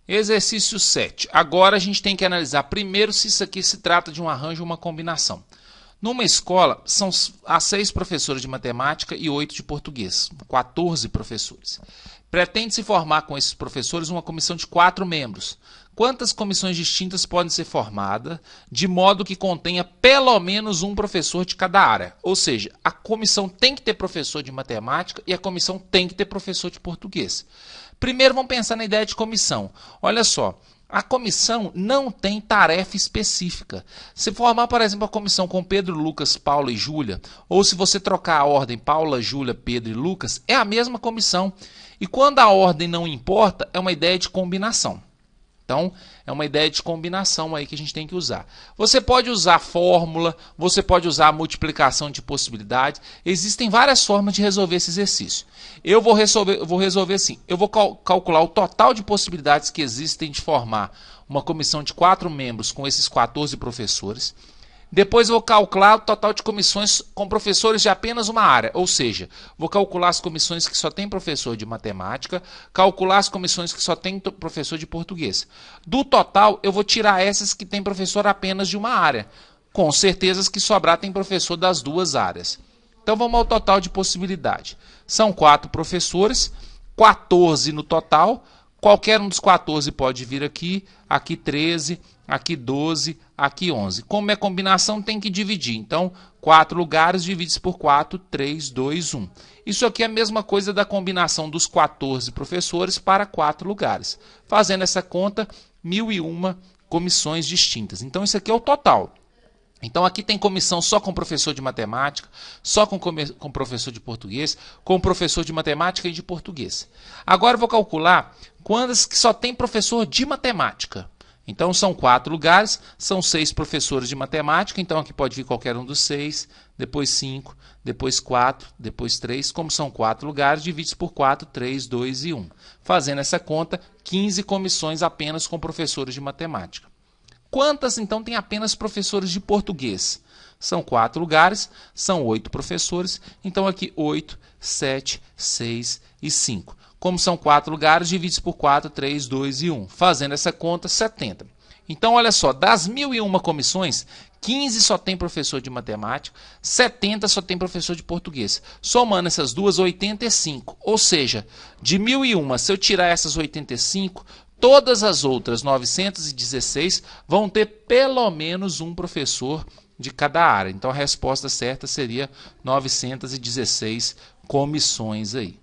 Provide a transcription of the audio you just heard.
Exercício 7. Agora a gente tem que analisar primeiro se isso aqui se trata de um arranjo ou uma combinação. Numa escola, há 6 professores de matemática e 8 de português, 14 professores. Pretende-se formar com esses professores uma comissão de 4 membros. Quantas comissões distintas podem ser formadas, de modo que contenha pelo menos um professor de cada área? Ou seja, a comissão tem que ter professor de matemática e a comissão tem que ter professor de português. Primeiro vamos pensar na ideia de comissão. Olha só, a comissão não tem tarefa específica. Se formar, por exemplo, a comissão com Pedro, Lucas, Paula e Júlia, ou se você trocar a ordem Paula, Júlia, Pedro e Lucas, é a mesma comissão. E quando a ordem não importa, é uma ideia de combinação. Então, é uma ideia de combinação aí que a gente tem que usar. Você pode usar fórmula, você pode usar a multiplicação de possibilidades. Existem várias formas de resolver esse exercício. Eu vou resolver assim. Eu vou calcular o total de possibilidades que existem de formar uma comissão de 4 membros com esses 14 professores. Depois eu vou calcular o total de comissões com professores de apenas uma área, ou seja, vou calcular as comissões que só tem professor de matemática, calcular as comissões que só tem professor de português. Do total, eu vou tirar essas que tem professor apenas de uma área. Com certeza as que sobrar tem professor das duas áreas. Então vamos ao total de possibilidade. São 4 professores, 14 no total. Qualquer um dos 14 pode vir aqui, aqui 13, aqui 12, aqui 11. Como é combinação, tem que dividir. Então, 4 lugares divididos por 4, 3, 2, 1. Isso aqui é a mesma coisa da combinação dos 14 professores para 4 lugares. Fazendo essa conta, 1.001 comissões distintas. Então, isso aqui é o total. Então, aqui tem comissão só com professor de matemática, só com professor de português, com professor de matemática e de português. Agora, eu vou calcular quantas que só tem professor de matemática. Então, são 4 lugares, são 6 professores de matemática, então aqui pode vir qualquer um dos 6, depois 5, depois 4, depois 3. Como são 4 lugares, divide por 4, 3, 2 e 1. Fazendo essa conta, 15 comissões apenas com professores de matemática. Quantas, então, tem apenas professores de português? São 4 lugares, são 8 professores, então aqui 8, 7, 6 e 5. Como são 4 lugares, divide por 4, 3, 2 e 1. Fazendo essa conta, 70. Então, olha só, das 1.001 comissões, 15 só tem professor de matemática, 70 só tem professor de português. Somando essas duas, 85. Ou seja, de 1.001, se eu tirar essas 85, todas as outras 916 vão ter pelo menos um professor de cada área. Então, a resposta certa seria 916 comissões aí.